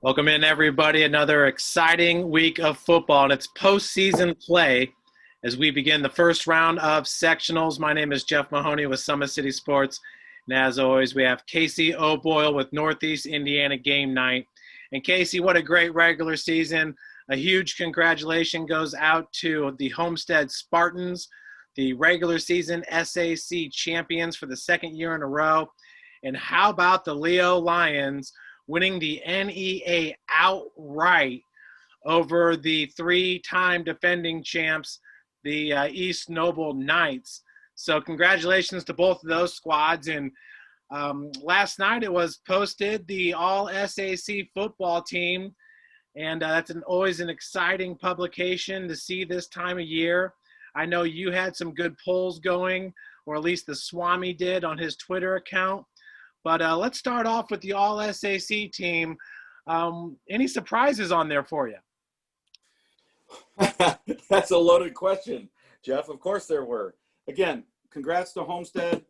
Welcome in, everybody. Another exciting week of football, and it's postseason play as we begin the first round of sectionals. My name is Jeff Mahoney with SummitCitySports, and as always, we have Casey O'Boyle with Northeast Indiana GameNight. And Casey, what a great regular season. A huge congratulations goes out to the Homestead Spartans, the regular season SAC champions for the second year in a row. And how about the Leo Lions winning the NEA outright over the three-time defending champs, the East Noble Knights. So congratulations to both of those squads. And last night it was posted the All-SAC football team, and that's always an exciting publication to see this time of year. I know you had some good polls going, or at least the Swami did on his Twitter account. But let's start off with the All-SAC team. Any surprises on there for you? That's a loaded question, Jeff. Of course there were. Again, congrats to Homestead,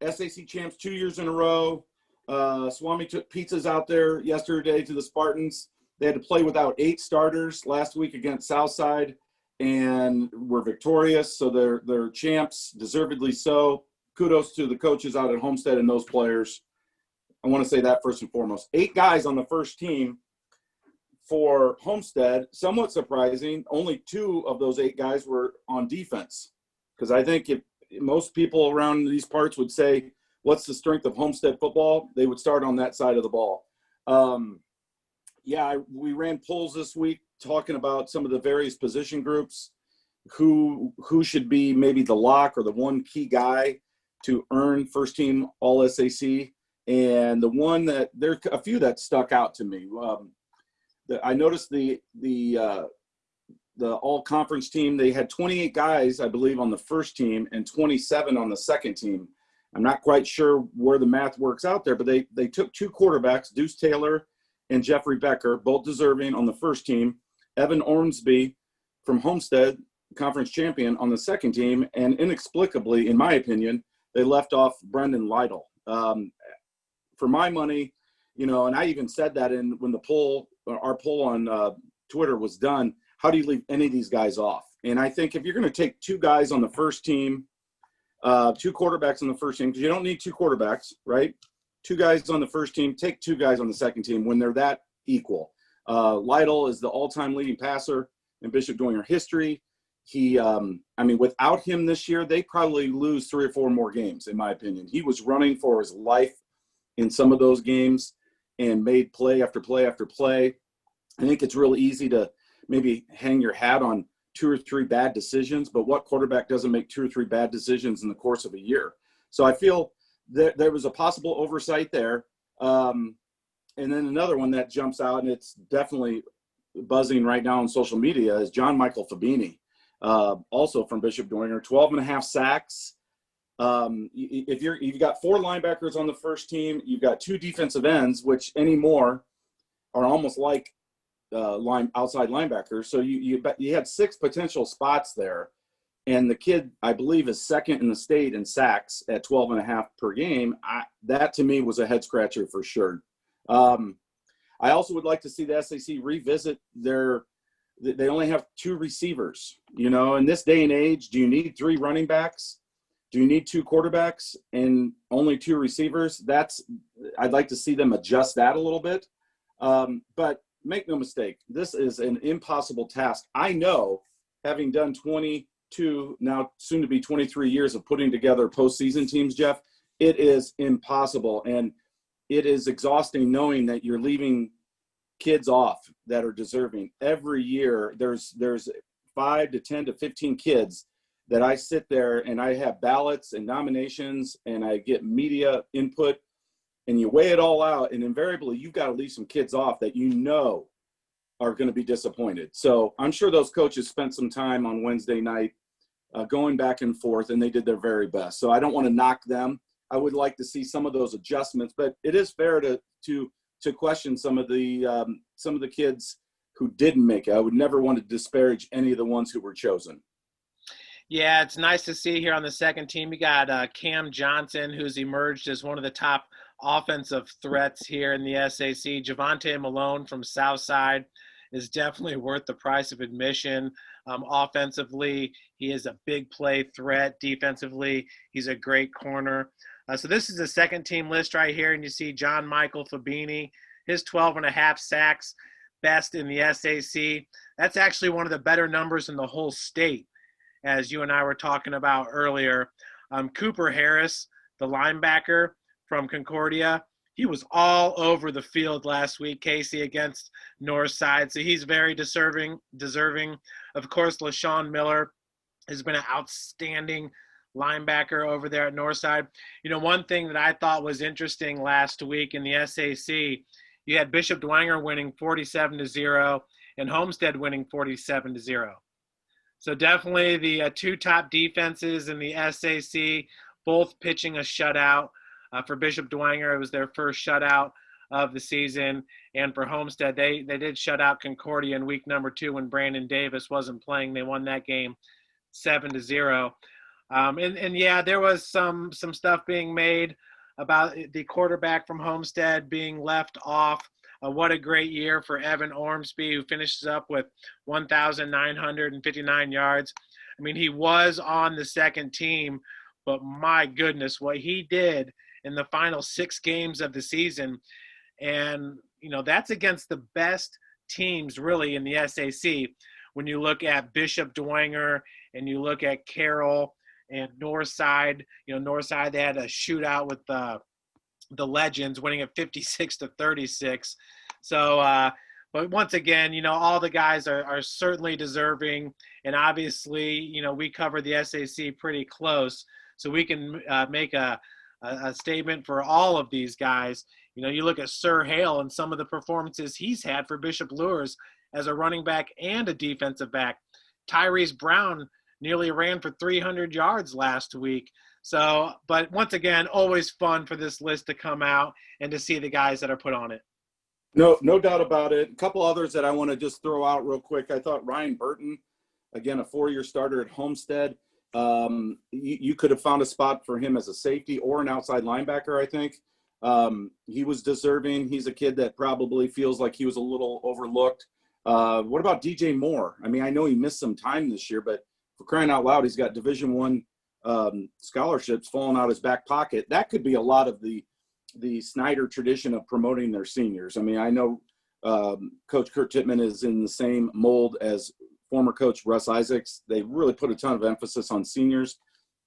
SAC champs 2 years in a row. Swami took pizzas out there yesterday to the Spartans. They had to play without 8 starters last week against Southside and were victorious. So they're champs, deservedly so. Kudos to the coaches out at Homestead and those players. I want to say that first and foremost. 8 guys on the first team for Homestead. Somewhat surprising. Only 2 of those 8 guys were on defense. Because I think if most people around these parts would say, what's the strength of Homestead football? They would start on that side of the ball. We ran polls this week talking about some of the various position groups, who should be maybe the lock or the one key guy to earn first team All-SAC. And the one that there are a few that stuck out to me. I noticed the all conference team, they had 28 guys, I believe, on the first team and 27 on the second team. I'm not quite sure where the math works out there, but they took 2 quarterbacks, Deuce Taylor and Jeffrey Becker, both deserving on the first team. Evan Ormsby from Homestead, conference champion, on the second team. And inexplicably, in my opinion, they left off Brendan Lytle. For my money, and I even said that when our poll on Twitter was done, how do you leave any of these guys off? And I think if you're going to take 2 guys on the first team, 2 quarterbacks on the first team, because you don't need 2 quarterbacks, right? 2 guys on the first team, take 2 guys on the second team when they're that equal. Lytle is the all-time leading passer in Bishop Dwenger history. He, without him this year, they probably lose 3 or 4 more games, in my opinion. He was running for his life in some of those games and made play after play after play. I think it's really easy to maybe hang your hat on 2 or 3 bad decisions, but what quarterback doesn't make 2 or 3 bad decisions in the course of a year? So I feel that there was a possible oversight there. And then another one that jumps out, and it's definitely buzzing right now on social media, is John Michael Fabini. Also from Bishop Dwenger, 12.5 sacks. You've got 4 linebackers on the first team, you've got 2 defensive ends, which anymore are almost like outside linebackers. So you had 6 potential spots there, and the kid, I believe, is second in the state in sacks at 12.5 per game. That to me was a head scratcher for sure. I also would like to see the SAC revisit they only have 2 receivers. In this day and age, do you need 3 running backs? Do you need 2 quarterbacks and only 2 receivers? I'd like to see them adjust that a little bit. But make no mistake, this is an impossible task. I know, having done 22, now soon to be 23 years of putting together postseason teams, Jeff, it is impossible. And it is exhausting knowing that you're leaving kids off that are deserving. Every year there's 5 to 10 to 15 kids that I sit there and I have ballots and nominations and I get media input, and you weigh it all out, and invariably you've got to leave some kids off that are going to be disappointed. So I'm sure those coaches spent some time on Wednesday night going back and forth, and they did their very best. So I don't want to knock them. I would like to see some of those adjustments, but it is fair to question some of the kids who didn't make it. I would never want to disparage any of the ones who were chosen. Yeah, it's nice to see here on the second team. You got Cam Johnson, who's emerged as one of the top offensive threats here in the SAC. Javonte Malone from Southside is definitely worth the price of admission. Offensively, he is a big play threat. Defensively, he's a great corner. So this is the second team list right here, and you see John Michael Fabini, his 12.5 sacks, best in the SAC. That's actually one of the better numbers in the whole state, as you and I were talking about earlier. Cooper Harris, the linebacker from Concordia, he was all over the field last week, Casey, against Northside. So he's very deserving. Of course, LaShawn Miller has been an outstanding linebacker over there at Northside. You know, one thing that I thought was interesting last week in the SAC, you had Bishop Dwenger winning 47-0 and Homestead winning 47-0. So definitely the two top defenses in the SAC, both pitching a shutout. For Bishop Dwenger, it was their first shutout of the season. And for Homestead, they did shut out Concordia in week number 2 when Brandon Davis wasn't playing. They won that game 7-0. And yeah, there was some stuff being made about the quarterback from Homestead being left off. What a great year for Evan Ormsby, who finishes up with 1,959 yards. I mean, he was on the second team, but my goodness, what he did in the final 6 games of the season. And, you know, that's against the best teams really in the SAC. When you look at Bishop Dwenger and you look at Carroll and Northside, you know, Northside, they had a shootout with the Legends, winning at 56-36. So, but once again, you know, all the guys are certainly deserving. And obviously, you know, we cover the SAC pretty close. So we can make a statement for all of these guys. You know, you look at Sir Hale and some of the performances he's had for Bishop LUERS as a running back and a defensive back. Tyrese Brown nearly ran for 300 yards last week. So, but once again, always fun for this list to come out and to see the guys that are put on it. No doubt about it. A couple others that I want to just throw out real quick. I thought Ryan Burton, again, a 4-year starter at Homestead. You could have found a spot for him as a safety or an outside linebacker, I think. He was deserving. He's a kid that probably feels like he was a little overlooked. What about DJ Moore? I mean, I know he missed some time this year, but for crying out loud, he's got Division I scholarships falling out his back pocket. That could be a lot of the Snyder tradition of promoting their seniors. I mean, I know Coach Kurt Tittman is in the same mold as former coach Russ Isaacs. They really put a ton of emphasis on seniors.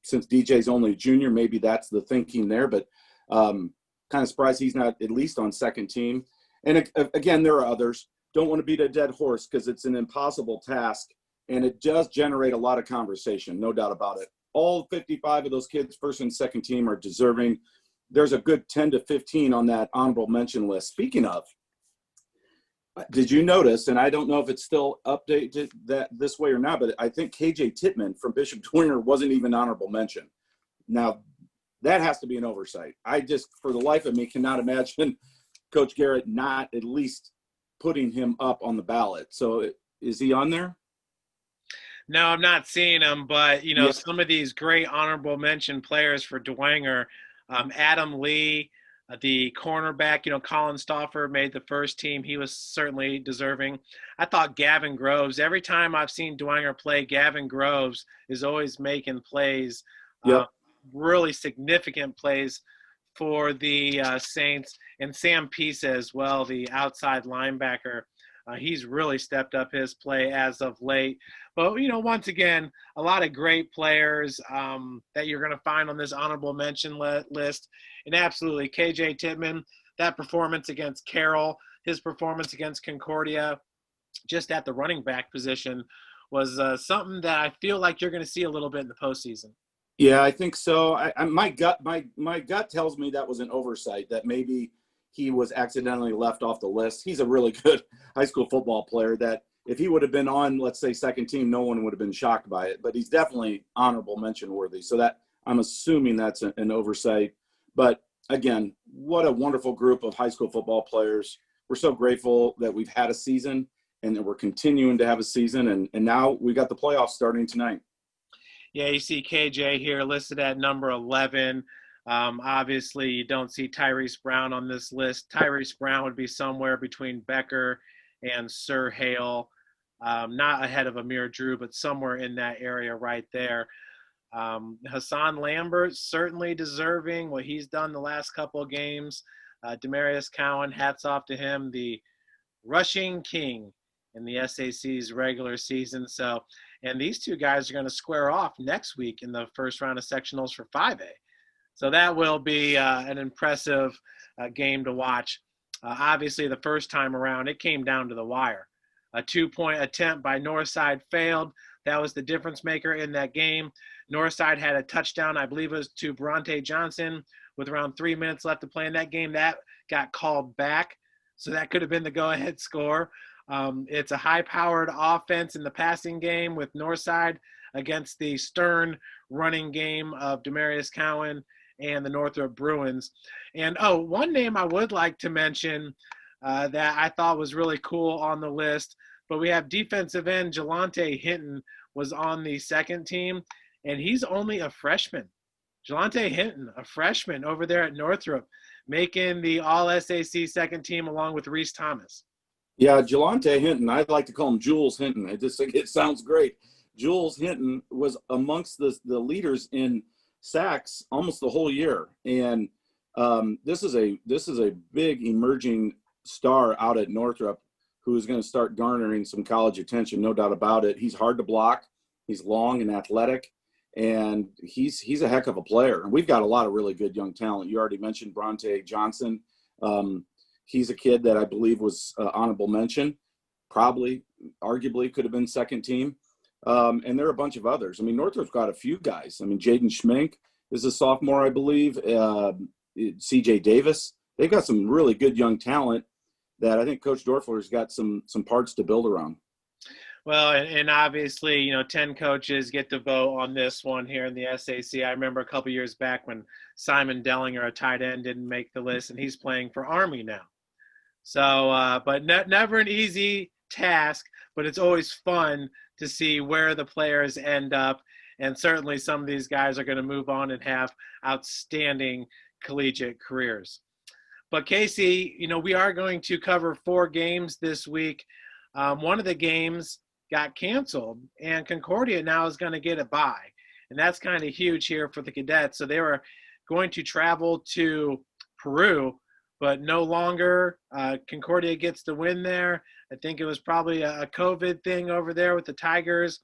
Since DJ's only a junior, maybe that's the thinking there, but kind of surprised he's not at least on second team. And again, there are others. Don't want to beat a dead horse because it's an impossible task, and it does generate a lot of conversation, no doubt about it. All 55 of those kids, first and second team, are deserving. There's a good 10 to 15 on that honorable mention list. Speaking of, did you notice, and I don't know if it's still updated that this way or not, but I think KJ Tittman from Bishop Dwenger wasn't even honorable mention. Now, that has to be an oversight. I just, for the life of me, cannot imagine Coach Garrett not at least putting him up on the ballot. So is he on there? No, I'm not seeing him, but, you know, Yeah. Some of these great honorable mention players for Dwenger, Adam Lee, the cornerback, you know, Colin Stauffer made the first team. He was certainly deserving. I thought Gavin Groves, every time I've seen Dwenger play, Gavin Groves is always making plays, Yep. really significant plays for the Saints. And Sam Pisa as well, the outside linebacker. He's really stepped up his play as of late. But, you know, once again, a lot of great players that you're going to find on this honorable mention list. And absolutely, KJ Tittman, that performance against Carroll, his performance against Concordia, just at the running back position, was something that I feel like you're going to see a little bit in the postseason. Yeah, I think so. My gut tells me that was an oversight, that maybe he was accidentally left off the list. He's a really good high school football player that if he would have been on, let's say, second team, no one would have been shocked by it. But he's definitely honorable mention worthy. So that I'm assuming that's an oversight. But again, what a wonderful group of high school football players. We're so grateful that we've had a season and that we're continuing to have a season. And now we got the playoffs starting tonight. Yeah, you see KJ here listed at number 11. Obviously, you don't see Tyrese Brown on this list. Tyrese Brown would be somewhere between Becker and Sir Hale, not ahead of Amir Drew, but somewhere in that area right there. Hassan Lambert, certainly deserving what he's done the last couple of games. Demarius Cowan, hats off to him, the rushing king in the SAC's regular season. So, and these two guys are going to square off next week in the first round of sectionals for 5A. So that will be an impressive game to watch. Obviously, the first time around, it came down to the wire. A 2-point attempt by Northside failed. That was the difference maker in that game. Northside had a touchdown, I believe it was to Bronte Johnson, with around 3 minutes left to play in that game. That got called back, so that could have been the go-ahead score. It's a high-powered offense in the passing game with Northside against the stern running game of Demarius Cowan and the Northrop Bruins. And, one name I would like to mention that I thought was really cool on the list, but we have defensive end Jelante Hinton was on the second team, and he's only a freshman. Jelante Hinton, a freshman over there at Northrop, making the All-SAC second team along with Reese Thomas. Yeah, Jelante Hinton, I'd like to call him Jules Hinton. I just think it sounds great. Jules Hinton was amongst the leaders in sacks almost the whole year. And this is a big emerging star out at Northrop who is going to start garnering some college attention, no doubt about it. He's hard to block. He's long and athletic, and he's a heck of a player. And we've got a lot of really good young talent. You already mentioned Bronte Johnson. He's a kid that I believe was honorable mention, probably, arguably could have been second team. And there are a bunch of others. I mean, Northrop's got a few guys. I mean, Jaden Schmink is a sophomore, I believe. C.J. Davis. They've got some really good young talent that I think Coach Dorfler's got some parts to build around. Well, and obviously, 10 coaches get to vote on this one here in the SAC. I remember a couple years back when Simon Dellinger, a tight end, didn't make the list, and he's playing for Army now. So, but never an easy task, but it's always fun to see where the players end up. And certainly some of these guys are going to move on and have outstanding collegiate careers. But Casey, we are going to cover 4 games this week. One of the games got canceled, and Concordia now is going to get a bye. And that's kind of huge here for the cadets. So they were going to travel to Peru, but no longer. Concordia gets the win there. I think it was probably a COVID thing over there with the Tigers,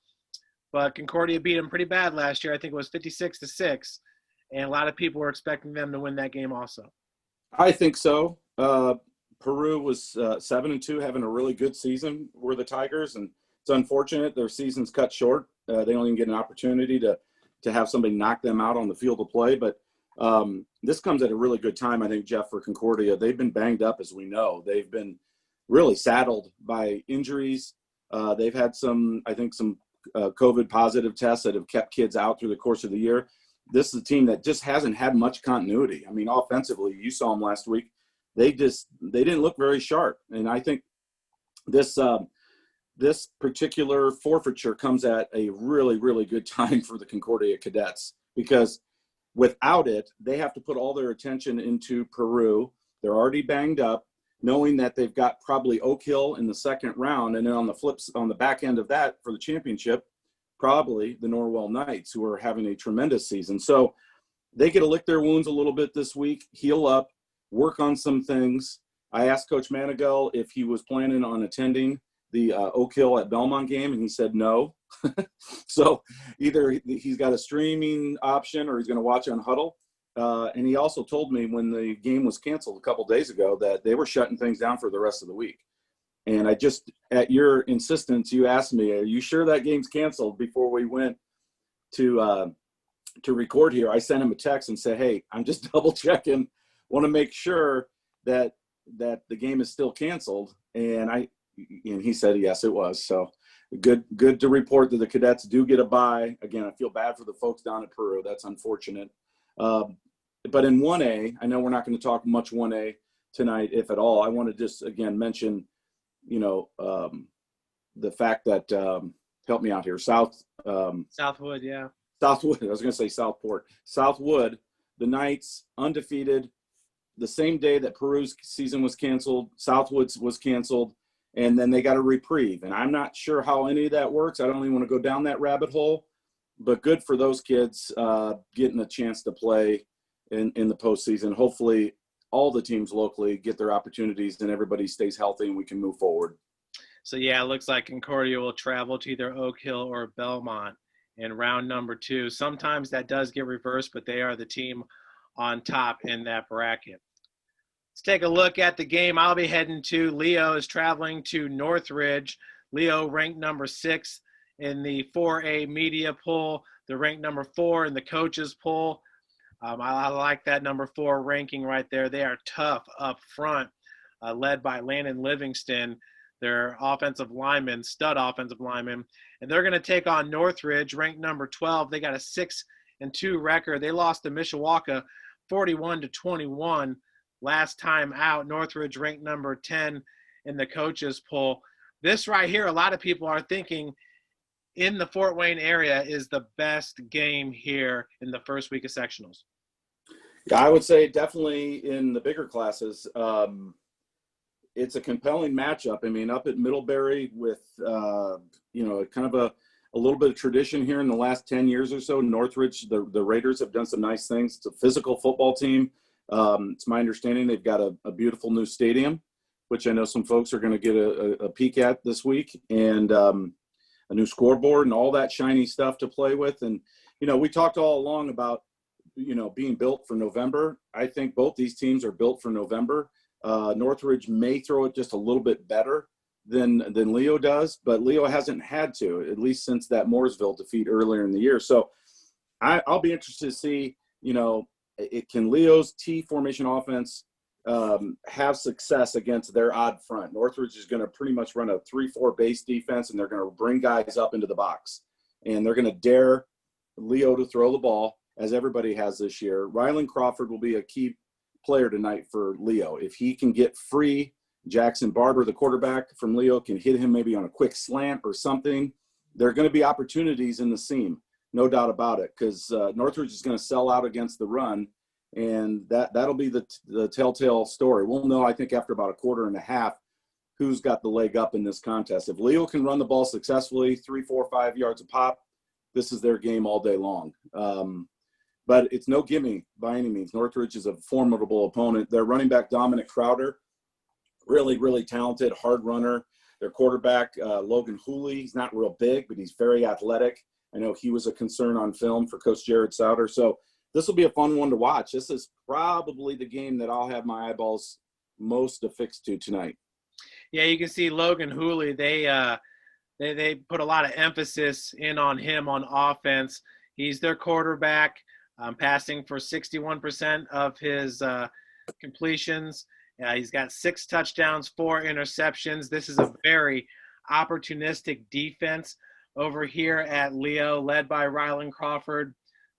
but Concordia beat them pretty bad last year. I think it was 56-6, and a lot of people were expecting them to win that game also. I think so. Peru was 7-2, having a really good season, were the Tigers, and it's unfortunate their season's cut short. They don't even get an opportunity to have somebody knock them out on the field of play. But this comes at a really good time, I think, Jeff, for Concordia. They've been banged up, as we know. They've been really saddled by injuries. They've had some COVID positive tests that have kept kids out through the course of the year. This is a team that just hasn't had much continuity. I mean, offensively, you saw them last week. They didn't look very sharp. And I think this particular forfeiture comes at a really, really good time for the Concordia cadets, because without it, they have to put all their attention into Peru. They're already banged up, knowing that they've got probably Oak Hill in the second round. And then on the back end of that for the championship, probably the Norwell Knights, who are having a tremendous season. So they get to lick their wounds a little bit this week, heal up, work on some things. I asked Coach Manigault if he was planning on attending the Oak Hill at Belmont game, and he said no. So either he's got a streaming option or he's going to watch on Huddle. And he also told me when the game was canceled a couple days ago that they were shutting things down for the rest of the week. And I just, at your insistence, you asked me, are you sure that game's canceled before we went to record here? I sent him a text and said, hey, I'm just double checking. Want to make sure that the game is still canceled. And he said, yes, it was. So good to report that the cadets do get a bye. Again, I feel bad for the folks down in Peru. That's unfortunate. But in 1A, I know we're not going to talk much 1A tonight, if at all. I want to just, again, mention, the fact that, help me out here, Southwood, yeah. Southwood, I was going to say Southport. Southwood, the Knights undefeated. The same day that Peru's season was canceled, Southwood's was canceled, and then they got a reprieve. And I'm not sure how any of that works. I don't even want to go down that rabbit hole, but good for those kids getting a chance to play in the postseason. Hopefully all the teams locally get their opportunities and everybody stays healthy and we can move forward. So, yeah, it looks like Concordia will travel to either Oak Hill or Belmont in round number 2. Sometimes that does get reversed, but they are the team on top in that bracket. Let's take a look at the game I'll be heading to. Leo is traveling to Northridge. Leo ranked number 6 in the 4A media poll. They're ranked number 4 in the coaches poll. I like that number 4 ranking right there. They are tough up front, led by Landon Livingston, their offensive lineman, stud offensive lineman. And they're going to take on Northridge, ranked number 12. They got a 6-2 record. They lost to Mishawaka 41-21 last time out. Northridge ranked number 10 in the coaches poll. This right here, a lot of people are thinking in the Fort Wayne area is the best game here in the first week of sectionals. Yeah, I would say definitely in the bigger classes. It's a compelling matchup. I mean, up at Middlebury with, kind of a little bit of tradition here in the last 10 years or so. Northridge, the Raiders have done some nice things. It's a physical football team. It's my understanding they've got a beautiful new stadium, which I know some folks are going to get a peek at this week, and a new scoreboard and all that shiny stuff to play with. And, we talked all along about, being built for November. I think both these teams are built for November. Northridge may throw it just a little bit better than Leo does, but Leo hasn't had to, at least since that Mooresville defeat earlier in the year. So I'll be interested to see, can Leo's T formation offense have success against their odd front. Northridge is going to pretty much run a 3-4 base defense, and they're going to bring guys up into the box, and they're going to dare Leo to throw the ball, as everybody has this year. Rylan Crawford will be a key player tonight for Leo. If he can get free, Jackson Barber, the quarterback from Leo, can hit him maybe on a quick slant or something. There are going to be opportunities in the seam, no doubt about it, because Northridge is going to sell out against the run, and that'll be the telltale story. We'll know, I think, after about a quarter and a half who's got the leg up in this contest. If Leo can run the ball successfully, 3, 4, 5 yards a pop, this is their game all day long. But it's no gimme by any means. Northridge is a formidable opponent. Their running back, Dominic Crowder, really, really talented, hard runner. Their quarterback, Logan Hooley, he's not real big, but he's very athletic. I know he was a concern on film for Coach Jared Souter. So this will be a fun one to watch. This is probably the game that I'll have my eyeballs most affixed to tonight. Yeah, you can see Logan Hooley. They put a lot of emphasis in on him on offense. He's their quarterback, passing for 61% of his completions. He's got 6 touchdowns, 4 interceptions. This is a very opportunistic defense over here at Leo, led by Rylan Crawford,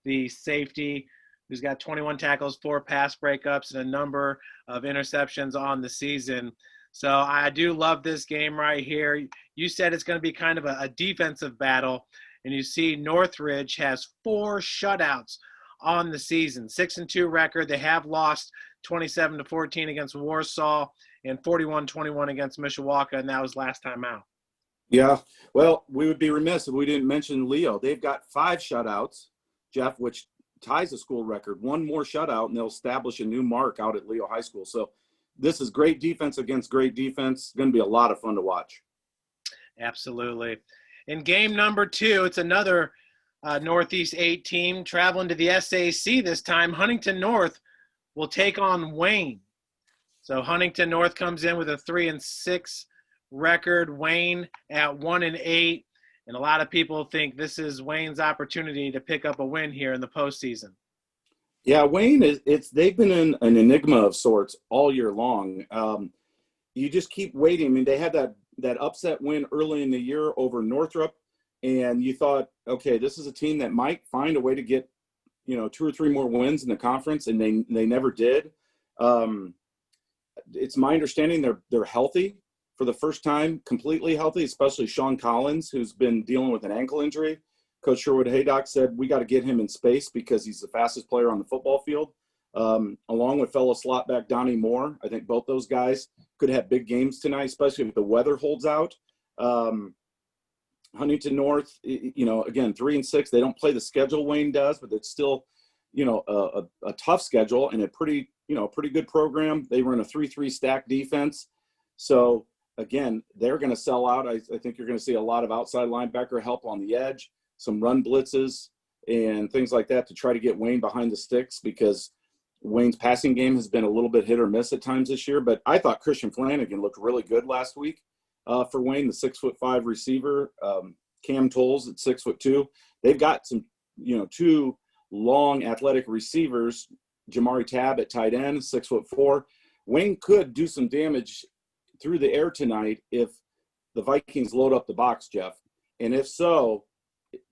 the safety, who's got 21 tackles, 4 pass breakups, and a number of interceptions on the season. So I do love this game right here. You said it's going to be kind of a defensive battle, and you see Northridge has 4 shutouts on the season, 6-2 record. They have lost 27-14 against Warsaw and 41-21 against Mishawaka, and that was last time out. Yeah, well, we would be remiss if we didn't mention Leo. They've got 5 shutouts, Jeff, which ties the school record. 1 more shutout, and they'll establish a new mark out at Leo High School. So this is great defense against great defense. It's going to be a lot of fun to watch. Absolutely. In game number 2, it's another Northeast 8 team traveling to the SAC this time. Huntington North will take on Wayne. So Huntington North comes in with a 3-6 record. Wayne at 1-8. And a lot of people think this is Wayne's opportunity to pick up a win here in the postseason. Yeah, Wayne they've been an enigma of sorts all year long. You just keep waiting. I mean, they had that upset win early in the year over Northrop, and you thought, okay, this is a team that might find a way to get, 2 or 3 more wins in the conference, and they never did. It's my understanding they're healthy for the first time, completely healthy, especially Sean Collins, who's been dealing with an ankle injury. Coach Sherwood Haydock said we got to get him in space because he's the fastest player on the football field. Along with fellow slot back Donnie Moore. I think both those guys could have big games tonight, especially if the weather holds out. Huntington North, again, 3-6. They don't play the schedule Wayne does, but it's still, a tough schedule and a pretty good program. They run a 3-3 stack defense. So, again, they're going to sell out. I think you're going to see a lot of outside linebacker help on the edge, some run blitzes and things like that to try to get Wayne behind the sticks because Wayne's passing game has been a little bit hit or miss at times this year. But I thought Christian Flanagan looked really good last week for Wayne, the 6'5" receiver. Cam Tolles at 6'2". They've got some, two long athletic receivers. Jamari Tabb at tight end, 6'4". Wayne could do some damage through the air tonight if the Vikings load up the box, Jeff. And if so,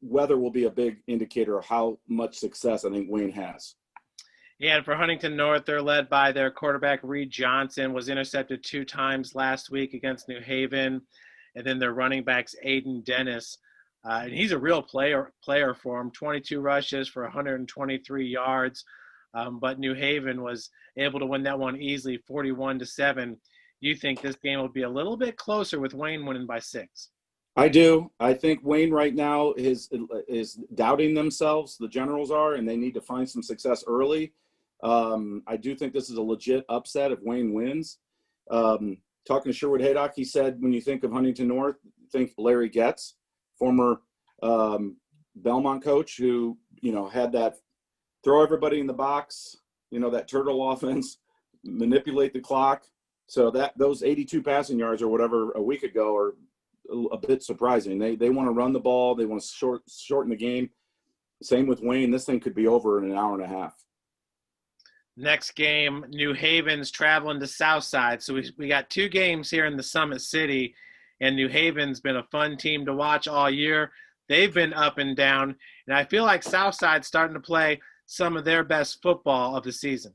weather will be a big indicator of how much success I think Wayne has. Yeah, and for Huntington North, they're led by their quarterback, Reed Johnson, was intercepted 2 times last week against New Haven. And then their running backs, Aiden Dennis. And he's a real player for him, 22 rushes for 123 yards. But New Haven was able to win that one easily, 41-7. You think this game will be a little bit closer with Wayne winning by 6? I do. I think Wayne right now is doubting themselves. The Generals are, and they need to find some success early. I do think this is a legit upset if Wayne wins. Talking to Sherwood Haydock, he said when you think of Huntington North, think Larry Getz, former Belmont coach who, had that throw everybody in the box, that turtle offense, manipulate the clock. So those 82 passing yards or whatever a week ago are a bit surprising. They want to run the ball. They want to shorten the game. Same with Wayne. This thing could be over in an hour and a half. Next game, New Haven's traveling to Southside. So we got 2 games here in the Summit City, and New Haven's been a fun team to watch all year. They've been up and down, and I feel like Southside's starting to play some of their best football of the season.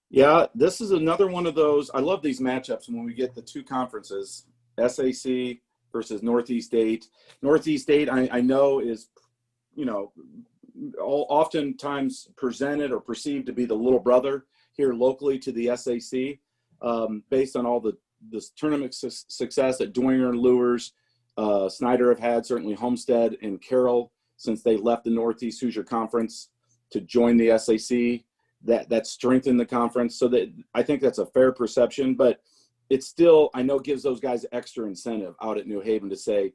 Yeah, this is another one of those. I love these matchups when we get the 2 conferences, SAC versus Northeast 8. Northeast 8, I know, is, oftentimes presented or perceived to be the little brother here locally to the SAC, based on all the tournament success that Dwyer, LUERS, Snyder have had, certainly Homestead and Carroll since they left the Northeast Hoosier Conference to join the SAC. That strengthened the conference. So that I think that's a fair perception, but it still, I know, gives those guys extra incentive out at New Haven to say,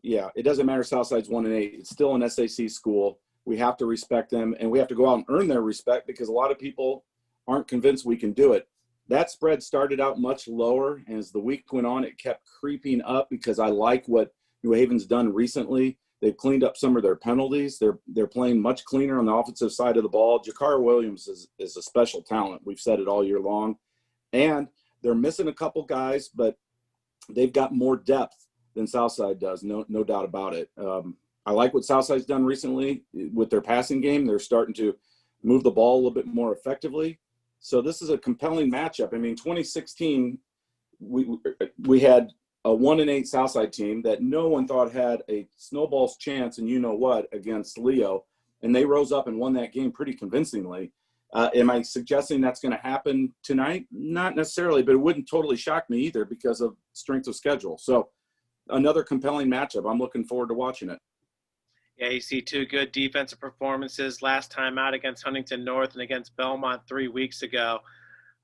yeah, it doesn't matter Southside's 1-8. It's still an SAC school. We have to respect them, and we have to go out and earn their respect because a lot of people aren't convinced we can do it. That spread started out much lower, and as the week went on, it kept creeping up because I like what New Haven's done recently. They've cleaned up some of their penalties. They're playing much cleaner on the offensive side of the ball. Jakar Williams is a special talent. We've said it all year long. And they're missing a couple guys, but they've got more depth than Southside does, no doubt about it. I like what Southside's done recently with their passing game. They're starting to move the ball a little bit more effectively. So this is a compelling matchup. I mean, 2016, we had a 1-8 Southside team that no one thought had a snowball's chance, and against Leo, and they rose up and won that game pretty convincingly. Am I suggesting that's going to happen tonight? Not necessarily, but it wouldn't totally shock me either because of strength of schedule. So another compelling matchup. I'm looking forward to watching it. Yeah, you see 2 good defensive performances last time out against Huntington North and against Belmont 3 weeks ago.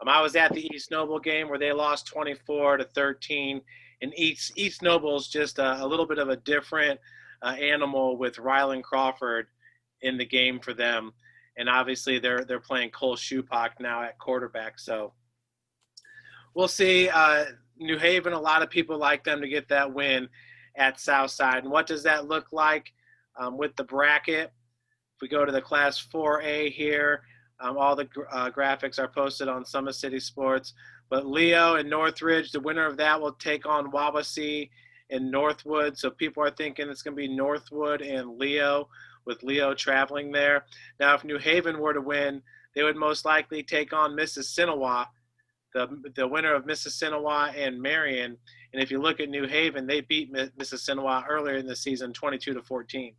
I was at the East Noble game where they lost 24-13. And East Noble's just a little bit of a different animal with Rylan Crawford in the game for them. And obviously they're playing Cole Shupak now at quarterback. So we'll see. New Haven, a lot of people like them to get that win at Southside. And what does that look like with the bracket? If we go to the Class 4A here, all the graphics are posted on SummitCitySports. But Leo and Northridge, the winner of that will take on Wawasee and Northwood. So people are thinking it's going to be Northwood and Leo, with Leo traveling there. Now, if New Haven were to win, they would most likely take on Mississinewa, the winner of Mississinewa and Marion. And if you look at New Haven, they beat Mississinewa earlier in the season, 22-14.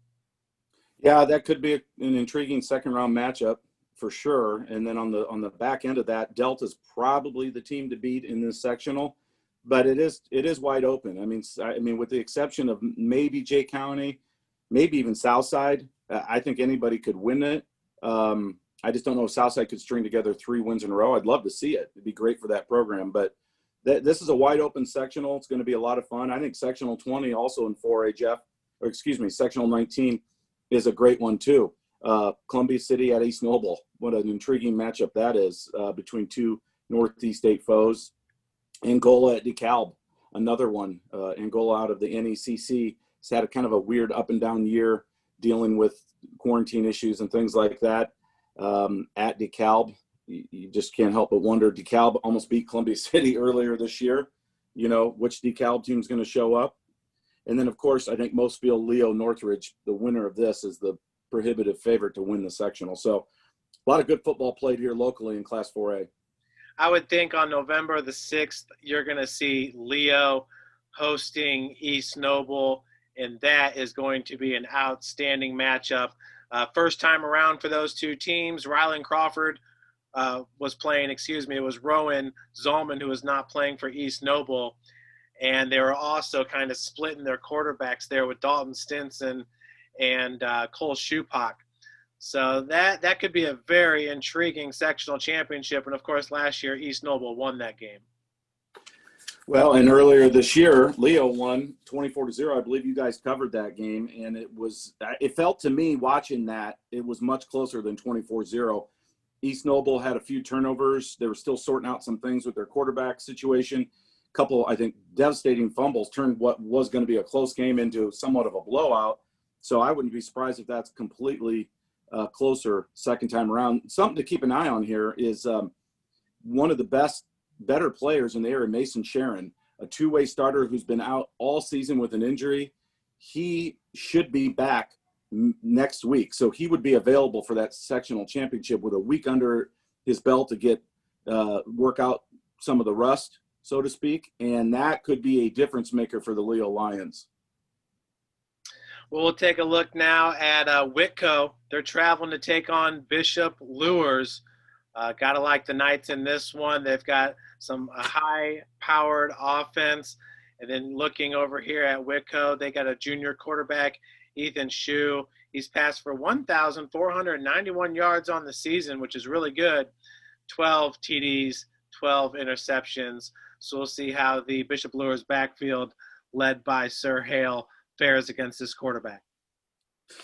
Yeah, that could be an intriguing second-round matchup for sure. And then on the back end of that, Delta's probably the team to beat in this sectional, but it is wide open. I mean, with the exception of maybe Jay County, maybe even Southside, I think anybody could win it. I just don't know if Southside could string together 3 wins in a row. I'd love to see it. It'd be great for that program. But this is a wide open sectional. It's going to be a lot of fun. I think sectional 20 also in 4A, Jeff, or excuse me, sectional 19 is a great one too. Columbia City at East Noble. What an intriguing matchup that is between 2 Northeast State foes. Angola at DeKalb, another one. Angola out of the NECC has had a kind of a weird up and down year dealing with quarantine issues and things like that. At DeKalb, you just can't help but wonder. DeKalb almost beat Columbia City earlier this year. You know, which DeKalb team is going to show up? And then, of course, I think most feel Leo Northridge, the winner of this, is the prohibitive favorite to win the sectional. So a lot of good football played here locally in Class 4A. I would think on November the 6th, you're going to see Leo hosting East Noble, and that is going to be an outstanding matchup. First time around for those 2 teams. Rylan Crawford was playing, it was Rowan Zolman who was not playing for East Noble. And they were also kind of splitting their quarterbacks there with Dalton Stinson and Cole Shupak. So that could be a very intriguing sectional championship. And, of course, last year East Noble won that game. Well, and earlier this year, Leo won 24-0. I believe you guys covered that game. And it felt to me watching that it was much closer than 24-0. East Noble had a few turnovers. They were still sorting out some things with their quarterback situation. Couple, I think, devastating fumbles turned what was going to be a close game into somewhat of a blowout. So I wouldn't be surprised if that's completely closer second time around. Something to keep an eye on here is one of the better players in the area, Mason Sharon, a 2-way starter who's been out all season with an injury. He should be back next week. So he would be available for that sectional championship with a week under his belt to get work out some of the rust, so to speak, and that could be a difference maker for the Leo Lions. Well, we'll take a look now at Whitco. They're traveling to take on Bishop Luers. Got to like the Knights in this one. They've got some high-powered offense. And then looking over here at Whitco, they got a junior quarterback, Ethan Shue. He's passed for 1,491 yards on the season, which is really good. 12 TDs, 12 interceptions. So we'll see how the Bishop Luers backfield, led by Sir Hale, fares against this quarterback.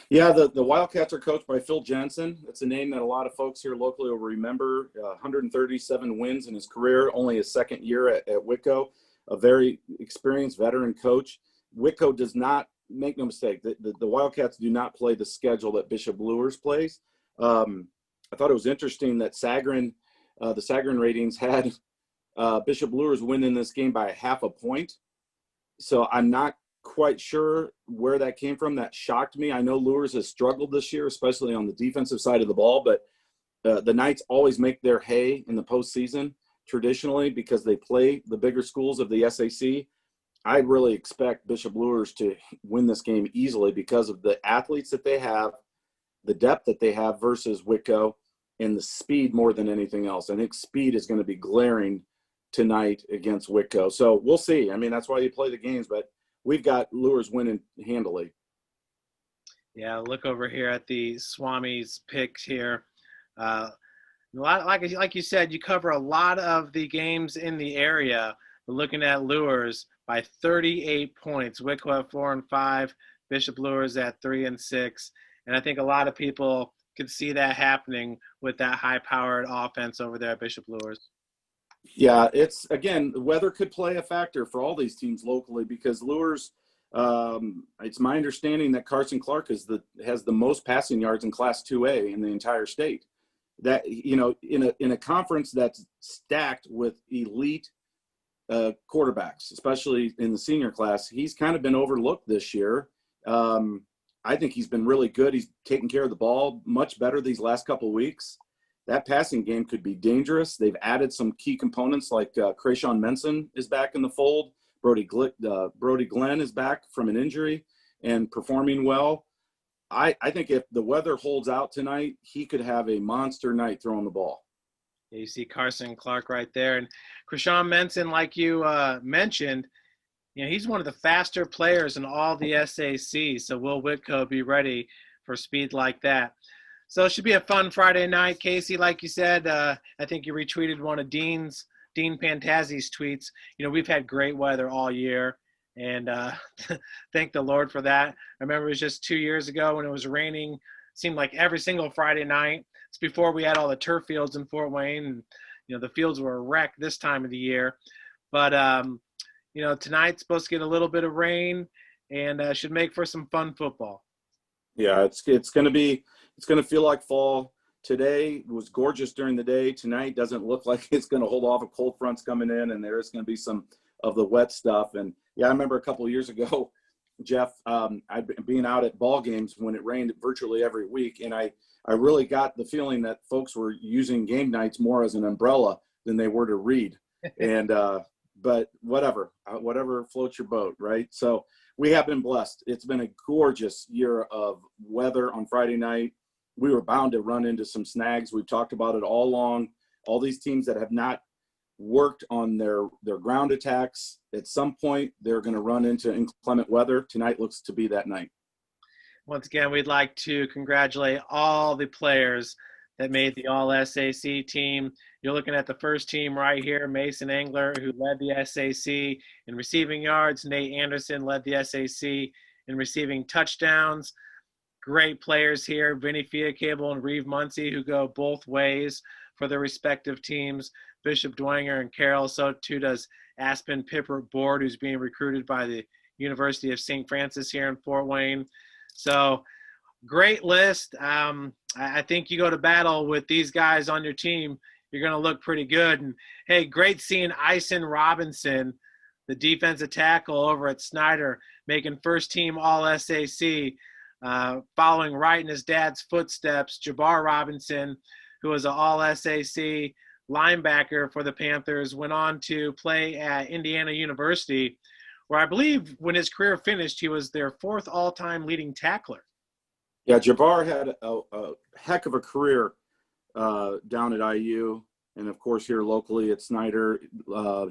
Yeah, the Wildcats are coached by Phil Jensen. It's a name that a lot of folks here locally will remember. 137 wins in his career, only his second year at Whitco. A very experienced veteran coach. Whitco does not, make no mistake, the Wildcats do not play the schedule that Bishop Luers plays. I thought it was interesting that the Sagarin ratings had Bishop Luers winning this game by 0.5 point. So I'm not quite sure where that came from. That shocked me. I know Luers has struggled this year, especially on the defensive side of the ball, but the Knights always make their hay in the postseason traditionally because they play the bigger schools of the SAC. I really expect Bishop Luers to win this game easily because of the athletes that they have, the depth that they have versus Whitco, and the speed more than anything else. I think speed is going to be glaring tonight against Whitco. So we'll see. I mean, that's why you play the games, but we've got Luers winning handily. Yeah, look over here at the Swami's picks here. Like you said, you cover a lot of the games in the area. We're looking at Luers by 38 points. Whitco at 4-5, Bishop Luers at 3-6. And I think a lot of people could see that happening with that high-powered offense over there at Bishop Luers. Yeah, it's, again, the weather could play a factor for all these teams locally because Luers, it's my understanding that Carson Clark has the most passing yards in Class 2A in the entire state. That, you know, in a conference that's stacked with elite quarterbacks, especially in the senior class, he's kind of been overlooked this year. I think he's been really good. He's taken care of the ball much better these last couple of weeks. That passing game could be dangerous. They've added some key components like Krayshawn Menson is back in the fold. Brody Glenn is back from an injury and performing well. I think if the weather holds out tonight, he could have a monster night throwing the ball. Yeah, you see Carson Clark right there. And Krishan Menson, like you mentioned, he's one of the faster players in all the SAC. So will Whitco be ready for speed like that? So it should be a fun Friday night. Casey, like you said, I think you retweeted one of Dean Pantazzi's tweets. We've had great weather all year, and thank the Lord for that. I remember it was just 2 years ago when it was raining, seemed like every single Friday night. It's before we had all the turf fields in Fort Wayne, and the fields were a wreck this time of the year. But tonight's supposed to get a little bit of rain, and should make for some fun football. Yeah, it's going to feel like fall. Today was gorgeous during the day. Tonight doesn't look like it's going to hold off. A cold front's coming in, and there's going to be some of the wet stuff. And yeah, I remember a couple of years ago, Jeff, I'd been out at ball games when it rained virtually every week, and I really got the feeling that folks were using game nights more as an umbrella than they were to read. And but whatever floats your boat, right? So we have been blessed. It's been a gorgeous year of weather on Friday night. We were bound to run into some snags. We've talked about it all along. All these teams that have not worked on their ground attacks, at some point they're going to run into inclement weather. Tonight looks to be that night. Once again, we'd like to congratulate all the players that made the All-SAC team. You're looking at the first team right here, Mason Engler, who led the SAC in receiving yards. Nate Anderson led the SAC in receiving touchdowns. Great players here, Vinny Fiacable and Reeve Muncie, who go both ways for their respective teams. Bishop Dwenger and Carroll, so too does Aspen Pippert Board, who's being recruited by the University of St. Francis here in Fort Wayne. So great list. I think you go to battle with these guys on your team, you're going to look pretty good. And, hey, great seeing Ison Robinson, the defensive tackle over at Snyder, making first-team All-SAC, following right in his dad's footsteps. Jabbar Robinson, who was an All-SAC linebacker for the Panthers, went on to play at Indiana University, where I believe when his career finished, he was their fourth all-time leading tackler. Yeah, Jabbar had a heck of a career down at IU, and of course here locally at Snyder.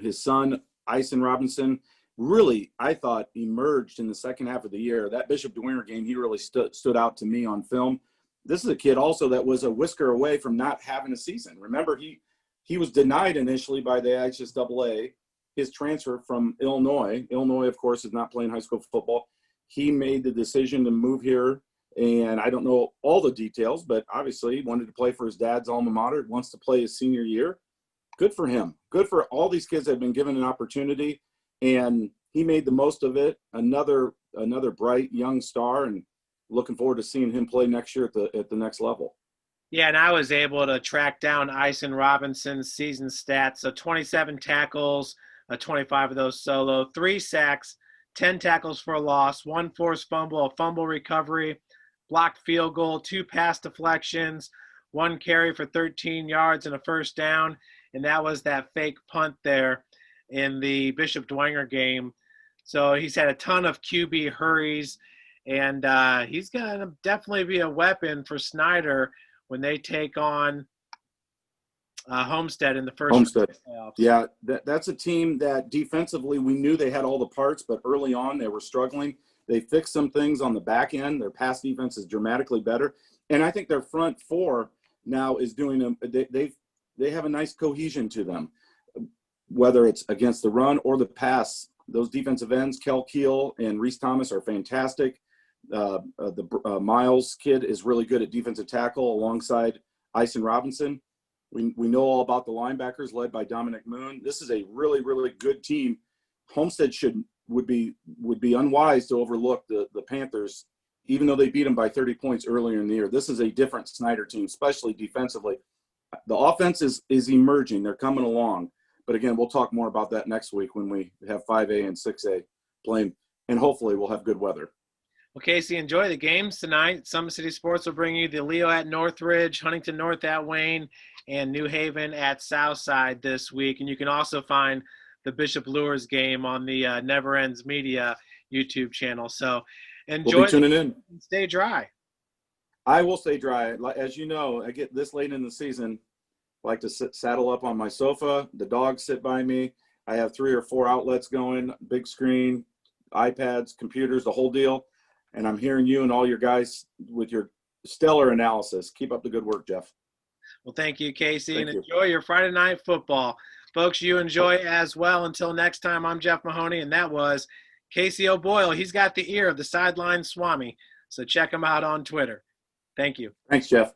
His son, Ison Robinson, really, I thought, emerged in the second half of the year. That Bishop Dwenger game, he really stood out to me on film. This is a kid also that was a whisker away from not having a season. Remember, he was denied initially by the IHSAA his transfer from Illinois. Illinois, of course, is not playing high school football. He made the decision to move here, and I don't know all the details, but obviously he wanted to play for his dad's alma mater, wants to play his senior year. Good for him. Good for all these kids that have been given an opportunity, and he made the most of it. Another bright young star, and looking forward to seeing him play next year at the next level. Yeah, and I was able to track down Ison Robinson's season stats. So 27 tackles, 25 of those solo, 3 sacks, 10 tackles for a loss, 1 forced fumble, a fumble recovery, blocked field goal, 2 pass deflections, 1 carry for 13 yards and a first down. And that was that fake punt there in the Bishop Dwenger game. So he's had a ton of QB hurries, and he's going to definitely be a weapon for Snyder when they take on Homestead in the first playoffs. Yeah, that's a team that defensively we knew they had all the parts, but early on they were struggling. They fixed some things on the back end. Their pass defense is dramatically better, and I think their front four now is doing them. They have a nice cohesion to them, whether it's against the run or the pass. Those defensive ends, Kel Keel and Reese Thomas, are fantastic. The Miles kid is really good at defensive tackle alongside Ison Robinson. We know all about the linebackers led by Dominic Moon. This is a really, really good team. Homestead would be unwise to overlook the Panthers, even though they beat them by 30 points earlier in the year. This is a different Snyder team, especially defensively. The offense is emerging. They're coming along. But again, we'll talk more about that next week when we have 5A and 6A playing, and hopefully we'll have good weather. Well, Casey, enjoy the games tonight. Summit City Sports will bring you the Leo at Northridge, Huntington North at Wayne, and New Haven at Southside this week. And you can also find the Bishop LUERS game on the Never Ends Media YouTube channel. So enjoy. We'll be tuning in. Stay dry. I will stay dry. As you know, I get this late in the season, I like to saddle up on my sofa. The dogs sit by me. I have 3 or 4 outlets going, big screen, iPads, computers, the whole deal. And I'm hearing you and all your guys with your stellar analysis. Keep up the good work, Jeff. Well, thank you, Casey, Thank and you. enjoy your Friday night football. Folks, you enjoy as well. Until next time, I'm Jeff Mahoney, and that was Casey O'Boyle. He's got the ear of the sideline Swami, so check him out on Twitter. Thank you. Thanks, Jeff.